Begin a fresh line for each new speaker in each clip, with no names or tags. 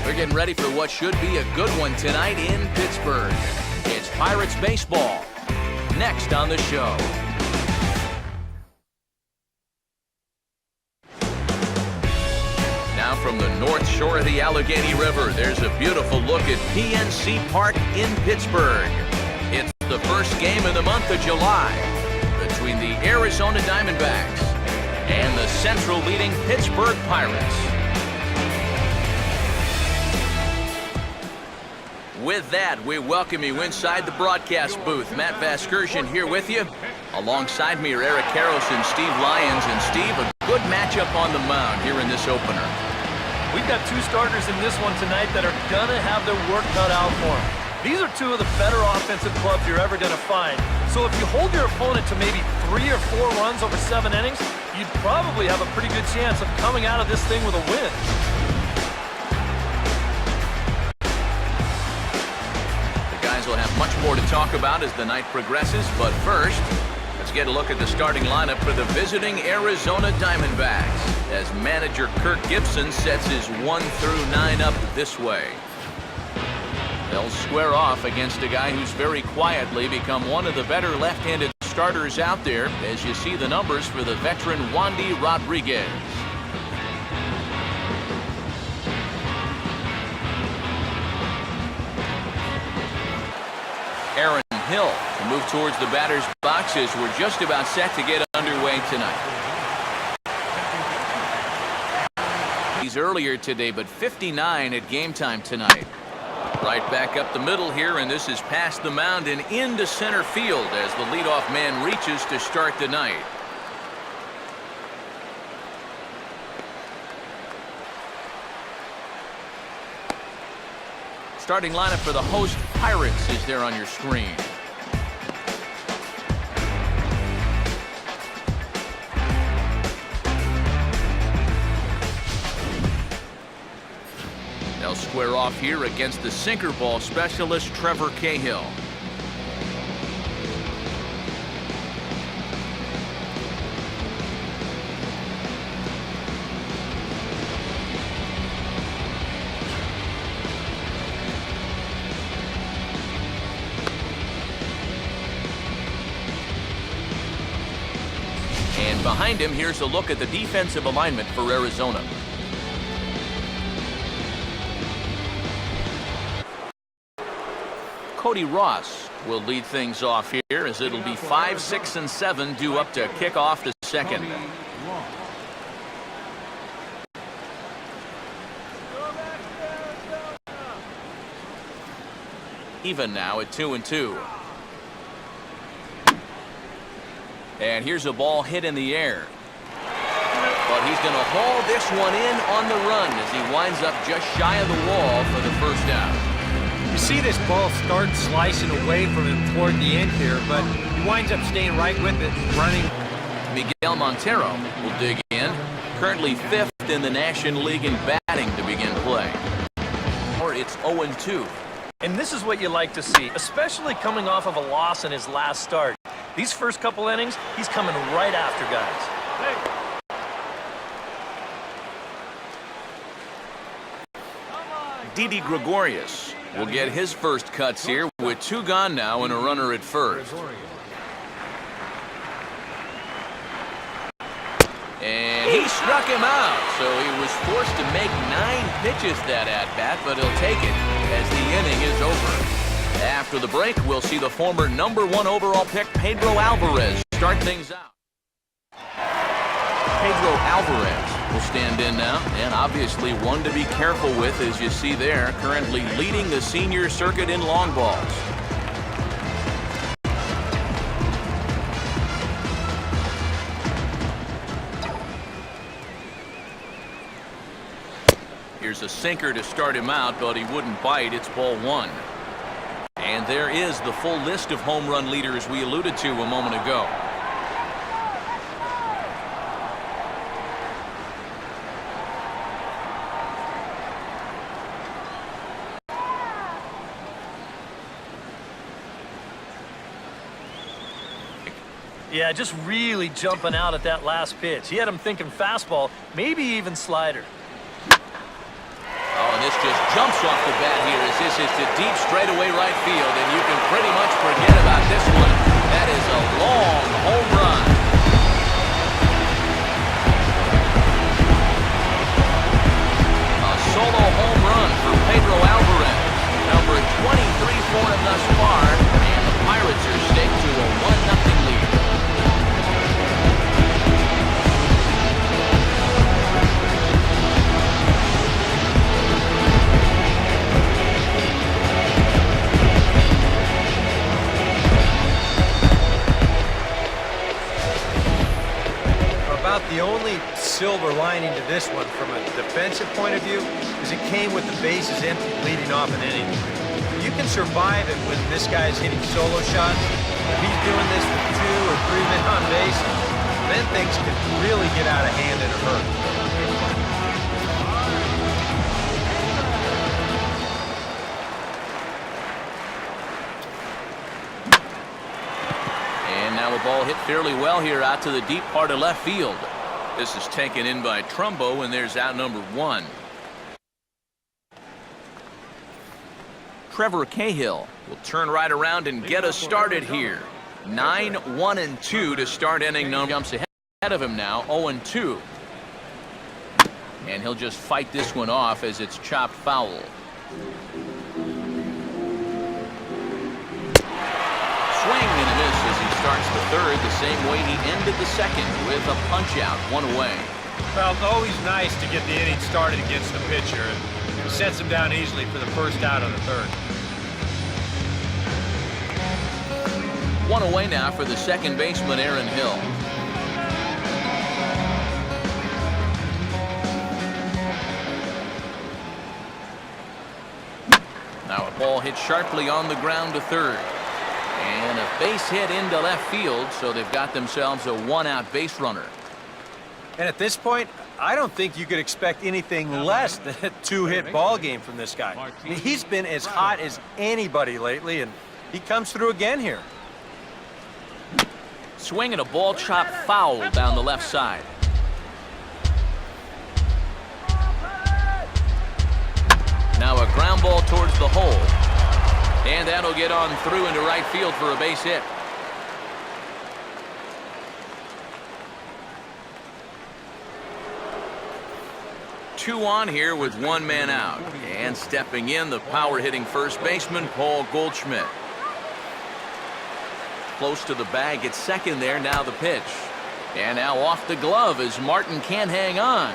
We're getting ready for what should be a good one tonight in Pittsburgh. It's Pirates baseball. Next on the show. Now from the north shore of the Allegheny River, there's a beautiful look at PNC Park in Pittsburgh. It's the first game of the month of July between the Arizona Diamondbacks and the Central leading Pittsburgh Pirates. With that, we welcome you inside the broadcast booth. Matt Vasgersian here with you. Alongside me are Eric Karros and Steve Lyons. And Steve, a good matchup on the mound here in this opener.
We've got two starters in this one tonight that are going to have their work cut out for them. These are two of the better offensive clubs you're ever going to find. So if you hold your opponent to maybe 3 or 4 runs over 7 innings, you'd probably have a pretty good chance of coming out of this thing with a win.
We'll have much more to talk about as the night progresses, but first, let's get a look at the starting lineup for the visiting Arizona Diamondbacks as manager Kirk Gibson sets his 1 through 9 up this way. They'll square off against a guy who's very quietly become one of the better left-handed starters out there, as you see the numbers for the veteran Wandy Rodriguez. Aaron Hill to move towards the batter's boxes. We're just about set to get underway tonight. He's earlier today, but 59 at game time tonight. Right back up the middle here, and this is past the mound and into center field as the leadoff man reaches to start the night. Starting lineup for the host Pirates is there on your screen. They'll square off here against the sinker ball specialist Trevor Cahill. Behind him, here's a look at the defensive alignment for Arizona. Cody Ross will lead things off here as it'll be 5, 6, and 7 due up to kick off the second. Even now at 2-2. And here's a ball hit in the air. But he's going to haul this one in on the run as he winds up just shy of the wall for the first out.
You see this ball start slicing away from him toward the end here, but he winds up staying right with it, running.
Miguel Montero will dig in. Currently 5th in the National League in batting to begin play. Or it's 0-2.
And this is what you like to see, especially coming off of a loss in his last start. These first couple innings, he's coming right after guys.
Didi Gregorius will get his first cuts here with 2 gone now and a runner at first. And he struck him out, so he was forced to make 9 pitches that at-bat, but he'll take it as the inning is over. After the break, we'll see the former #1 overall pick Pedro Alvarez start things out. Pedro Alvarez will stand in now, and obviously one to be careful with, as you see there, currently leading the senior circuit in long balls. Here's a sinker to start him out, but he wouldn't bite. It's ball 1. And there is the full list of home run leaders we alluded to a moment ago.
Yeah, just really jumping out at that last pitch. He had him thinking fastball, maybe even slider.
Oh, and this just jumps off the bat here as this is to deep straightaway right field, and you can pretty much forget about this one. That is a long home run. A solo home run for Pedro Alvarez. Number 23 for him thus far, and the Pirates are staked to a 1-0 lead.
The only silver lining to this one from a defensive point of view is it came with the bases empty leading off an inning. You can survive it when this guy's hitting solo shots. If he's doing this with 2 or 3 men on base, then things can really get out of hand in a hurry.
And now a ball hit fairly well here out to the deep part of left field. This is taken in by Trumbo, and there's out number 1. Trevor Cahill will turn right around and get us started here. 9-1-2 to start inning number. Jumps ahead of him now, 0-2. And he'll just fight this one off as it's chopped foul. Swing and a miss as he starts the third the same way he ended the second with a punch-out, 1 away.
Well, it's always nice to get the inning started against the pitcher. It sets him down easily for the first out of the third.
1 away now for the second baseman, Aaron Hill. Now a ball hit sharply on the ground to third. And a base hit into left field, so they've got themselves a 1-out base runner.
And at this point, I don't think you could expect anything less than a 2-hit ball game from this guy. I mean, he's been as hot as anybody lately, and he comes through again here.
Swing and a ball chopped foul down the left side. Now a ground ball towards the hole. And that'll get on through into right field for a base hit. Two on here with 1 man out. And stepping in, the power-hitting first baseman, Paul Goldschmidt. Close to the bag at second there, now the pitch. And now off the glove as Martin can't hang on.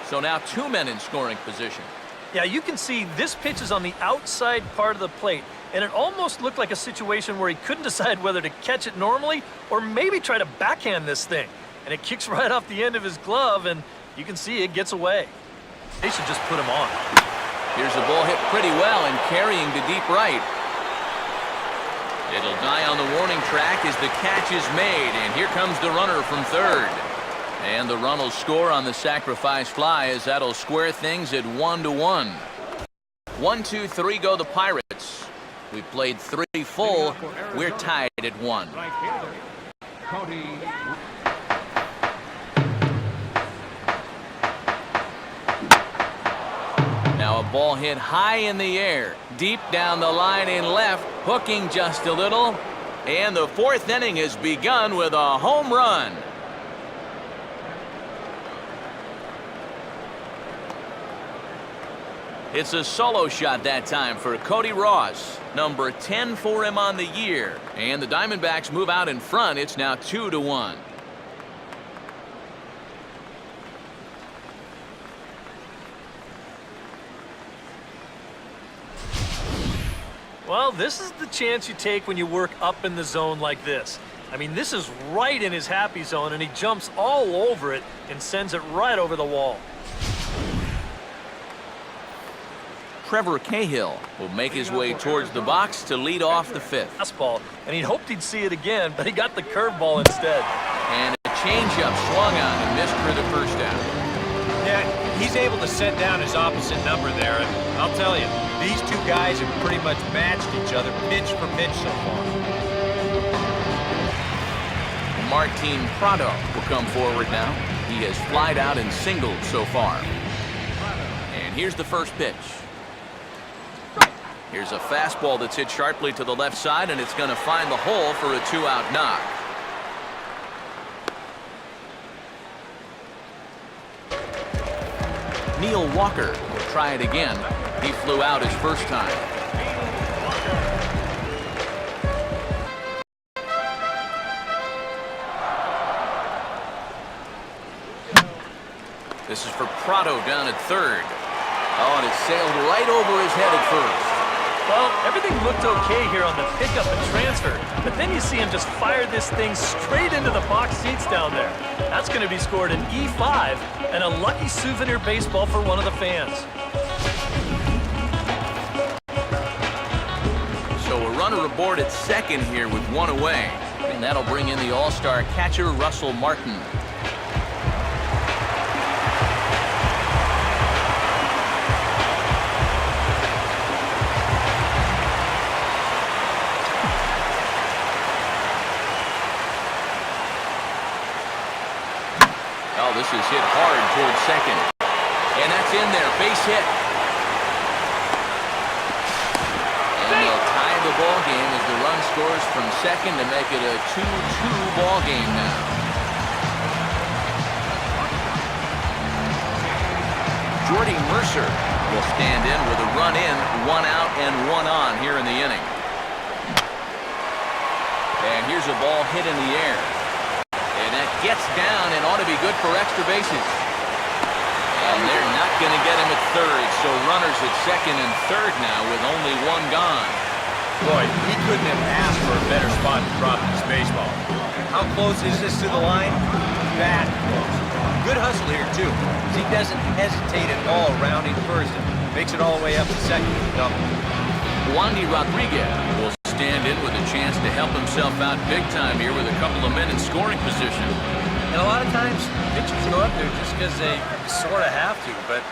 So now 2 men in scoring position.
Yeah, you can see this pitch is on the outside part of the plate, and it almost looked like a situation where he couldn't decide whether to catch it normally or maybe try to backhand this thing. And it kicks right off the end of his glove, and you can see it gets away. They should just put him on.
Here's a ball hit pretty well and carrying to deep right. It'll die on the warning track as the catch is made, and here comes the runner from third. And the run will score on the sacrifice fly as that'll square things at 1-1. 1-2-3 go the Pirates. We played 3 full. We're tied at 1. Now a ball hit high in the air, deep down the line in left, hooking just a little. And the 4th inning has begun with a home run. It's a solo shot that time for Cody Ross, number 10 for him on the year. And the Diamondbacks move out in front. It's now 2-1.
Well, this is the chance you take when you work up in the zone like this. I mean, this is right in his happy zone, and he jumps all over it and sends it right over the wall.
Trevor Cahill will make his way towards the box to lead off the 5th.
Fastball, and he hoped he'd see it again, but he got the curveball instead.
And a changeup swung on and missed for the first out.
Yeah, he's able to set down his opposite number there, and I'll tell you, these 2 guys have pretty much matched each other pitch for pitch so far.
Martin Prado will come forward now. He has flied out and singled so far. And here's the first pitch. Here's a fastball that's hit sharply to the left side, and it's going to find the hole for a 2-out knock. Neil Walker will try it again. He flew out his first time. This is for Prado down at third. Oh, and it sailed right over his head at first.
Well, everything looked okay here on the pickup and transfer, but then you see him just fire this thing straight into the box seats down there. That's going to be scored an E5 and a lucky souvenir baseball for one of the fans.
So a runner aboard at second here with one away, and that'll bring in the all-star catcher Russell Martin. This is hit hard towards second. And that's in there. Base hit. And they'll tie the ball game as the run scores from second to make it a 2-2 ball game now. Jordy Mercer will stand in with a run in, 1 out and 1 on here in the inning. And here's a ball hit in the air. Gets down and ought to be good for extra bases. And they're not going to get him at third, so runners at second and third now with only 1 gone.
Boy, he couldn't have asked for a better spot to drop this baseball. How close is this to the line? That close. Good hustle here, too. He doesn't hesitate at all rounding first and makes it all the way up to second with a double.
Wandy Rodriguez will stand in with a chance to help himself out big time here with a couple of men in scoring position.
And a lot of times, pitchers go up there just because they sort of have to. But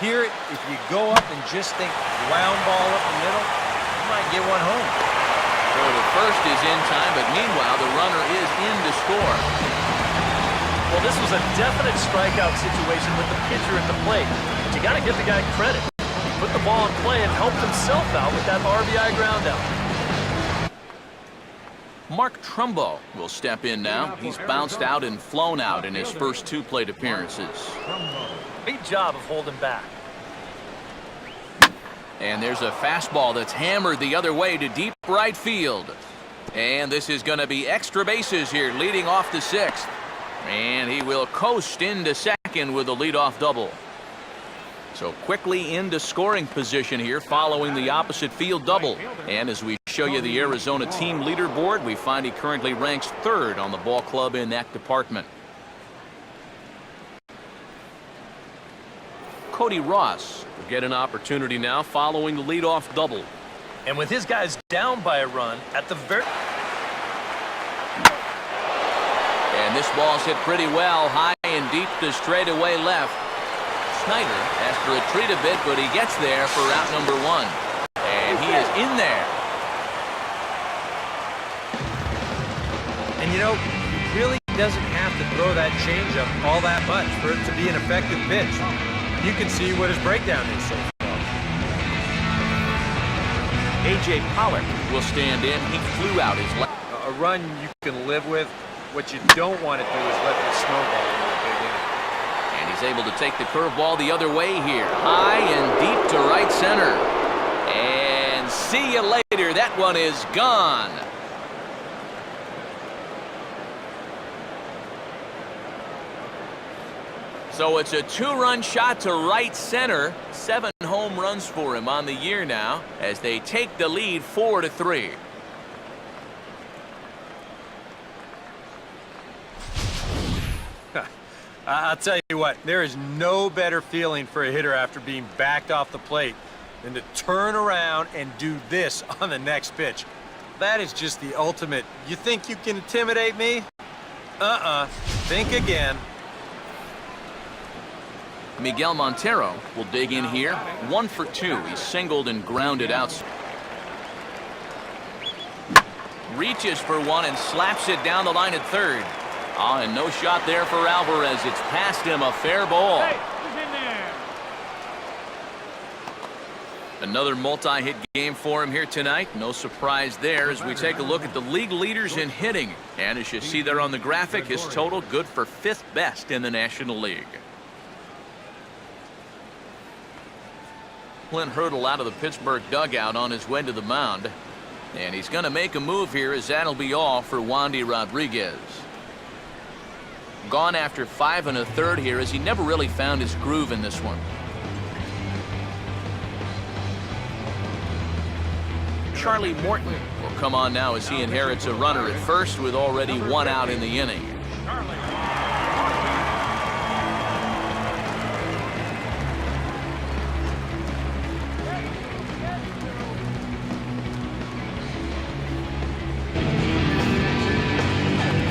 here, if you go up and just think ground ball up the middle, you might get one home.
So the first is in time, but meanwhile, the runner is in to score.
Well, this was a definite strikeout situation with the pitcher at the plate. But you got to give the guy credit. He put the ball in play and helped himself out with that RBI ground out.
Mark Trumbo will step in now. He's bounced out and flown out in his first 2 plate appearances.
Great job of holding back.
And there's a fastball that's hammered the other way to deep right field. And this is going to be extra bases here, leading off the 6th. And he will coast into second with a leadoff double. So quickly into scoring position here following the opposite field double. And as we show you the Arizona team leaderboard, we find he currently ranks 3rd on the ball club in that department. Cody Ross will get an opportunity now following the leadoff double.
And with his guys down by a run at the very...
And this ball's hit pretty well, high and deep to straightaway left. Snyder has to retreat a bit, but he gets there for out number 1. And he is in there.
And you know, he really doesn't have to throw that changeup all that much for it to be an effective pitch. You can see what his breakdown is so far.
A.J. Pollock will stand in. He flew out his left.
A run you can live with. What you don't want to do is let this snowball into a big inning.
And he's able to take the curveball the other way here. High and deep to right center. And see you later. That one is gone. So it's a 2-run shot to right center. 7 home runs for him on the year now as they take the lead 4-3.
I'll tell you what, there is no better feeling for a hitter after being backed off the plate than to turn around and do this on the next pitch. That is just the ultimate. You think you can intimidate me? Think again.
Miguel Montero will dig in here. 1 for 2. He singled and grounded out. Reaches for one and slaps it down the line at third. Oh, and no shot there for Alvarez. It's past him, a fair ball.
Hey, who's in there?
Another multi-hit game for him here tonight. No surprise there as we take a look at the league leaders in hitting. And as you see there on the graphic, his total good for 5th best in the National League. Clint Hurdle out of the Pittsburgh dugout on his way to the mound. And he's going to make a move here as that'll be all for Wandy Rodriguez. Gone after 5 1/3 here as he never really found his groove in this one. Charlie Morton will come on now as he inherits a runner at first with already 1 out in the inning.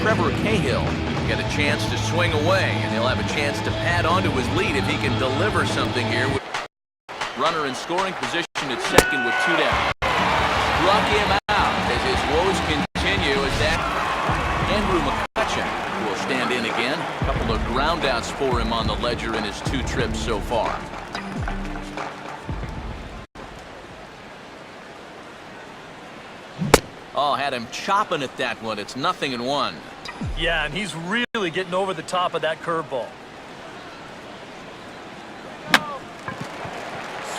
Trevor Cahill get a chance to swing away, and he'll have a chance to pad onto his lead if he can deliver something here. Runner in scoring position at second with 2 down. Struck him out as his woes continue as that Andrew McCutcheon will stand in again. A couple of groundouts for him on the ledger in his 2 trips so far. Oh, had him chopping at that one. It's 0-1.
Yeah, and he's really getting over the top of that curveball.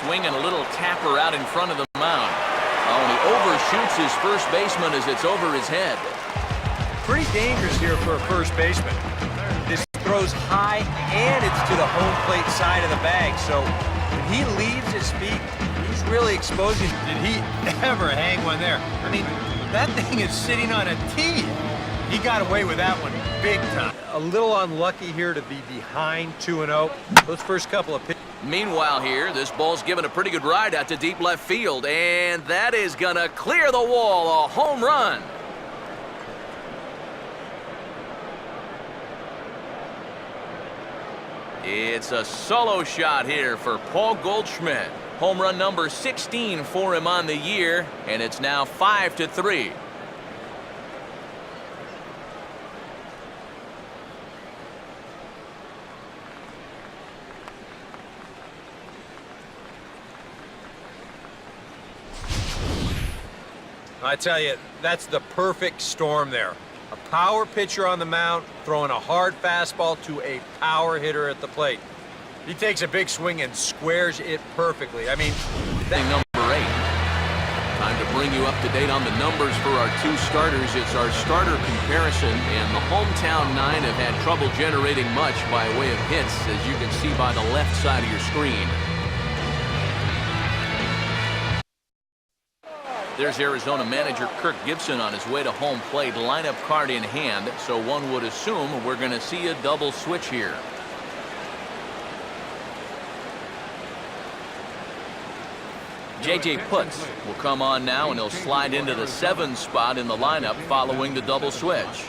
Swinging a little tapper out in front of the mound. Oh, and he overshoots his first baseman as it's over his head.
Pretty dangerous here for a first baseman. This throws high, and it's to the home plate side of the bag. So when he leaves his feet, he's really exposing. Did he ever hang one there? I mean, that thing is sitting on a tee. He got away with that one big time. A little unlucky here to be behind 2-0. Those first couple of pitches.
Meanwhile here, this ball's given a pretty good ride out to deep left field, and that is going to clear the wall. A home run. It's a solo shot here for Paul Goldschmidt. Home run number 16 for him on the year, and it's now 5-3.
I tell you, that's the perfect storm there. A power pitcher on the mound, throwing a hard fastball to a power hitter at the plate. He takes a big swing and squares it perfectly. I mean,
that number 8. Time to bring you up to date on the numbers for our 2 starters. It's our starter comparison, and the hometown 9 have had trouble generating much by way of hits, as you can see by the left side of your screen. There's Arizona manager Kirk Gibson on his way to home plate, lineup card in hand, so one would assume we're going to see a double switch here. J.J. Putz will come on now, and he'll slide into the 7 spot in the lineup following the double switch.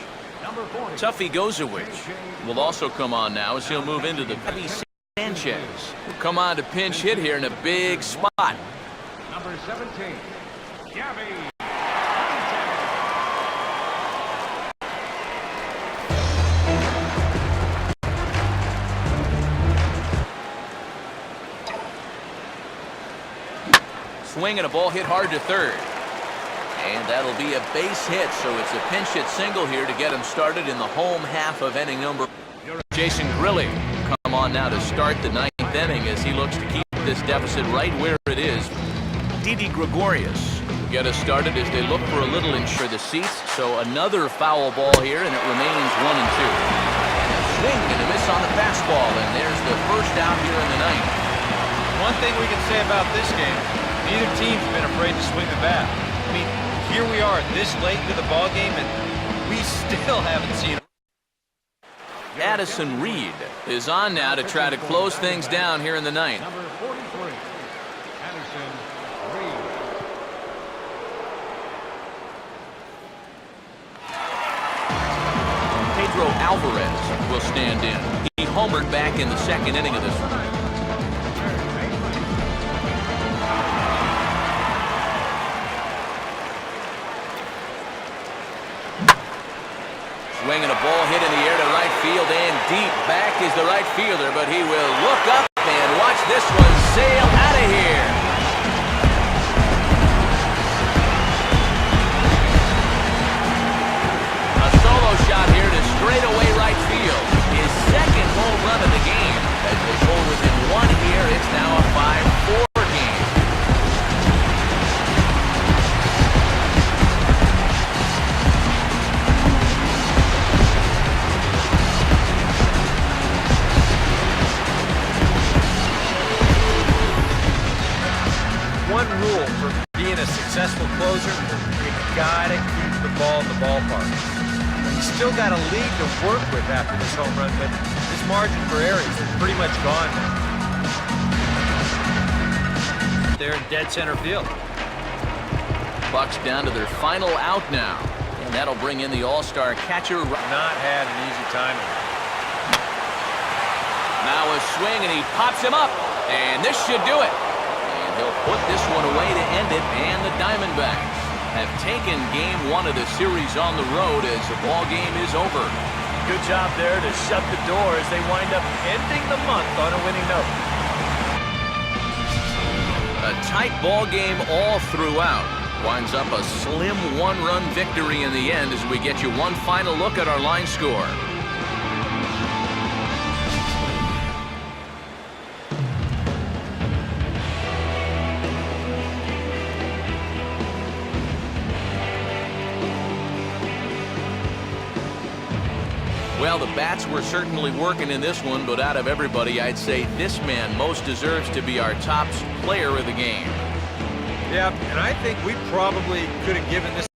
Tuffy Gozowicz will also come on now as he'll move into the Pepe Sanchez. Will come on to pinch hit here in a big spot.
Number 17. Gabby.
Swing and a ball hit hard to third. And that'll be a base hit, so it's a pinch hit single here to get him started in the home half of inning number. Jason Grilli will come on now to start the 9th inning as he looks to keep this deficit right where it is. Didi Gregorius get us started as they look for a little inch for the seats. So another foul ball here, and it remains 1-2. Swing and a miss on the fastball, and there's the first out here in the 9th.
one thing we can say about this game, neither team's been afraid to swing the bat. I mean, here we are this late into the ball game, and we still haven't seen.
Addison Reed is on now to try to close things down here in the 9th.
Number 43. Addison Reed.
Pedro Alvarez will stand in. He homered back in the 2nd inning of this one. swing and a ball hit in the air to right field and deep. Back is the right fielder, but he will look up and watch this one sail out of here. A solo shot here to straightaway right field. His second home run of the game. As they pull within one here, it's now a 5-4 game.
One rule for being a successful closer, you gotta keep the ball in the ballpark. He's still got a lead to work with after this home run, but his margin for error is pretty much gone now.
They're in dead center field.
Bucks down to their final out now, and that'll bring in the all-star catcher.
Not had an easy time.
Now a swing, and he pops him up, and this should do it. And he'll put this one away to end it, and the Diamondbacks have taken game one of the series on the road as the ball game is over.
Good job there to shut the door as they wind up ending the month on a winning note.
A tight ball game all throughout. Winds up a slim one-run victory in the end as we get you one final look at our line score. Well, the bats were certainly working in this one, but out of everybody, I'd say this man most deserves to be our top player of the game.
Yeah, and I think we probably could have given this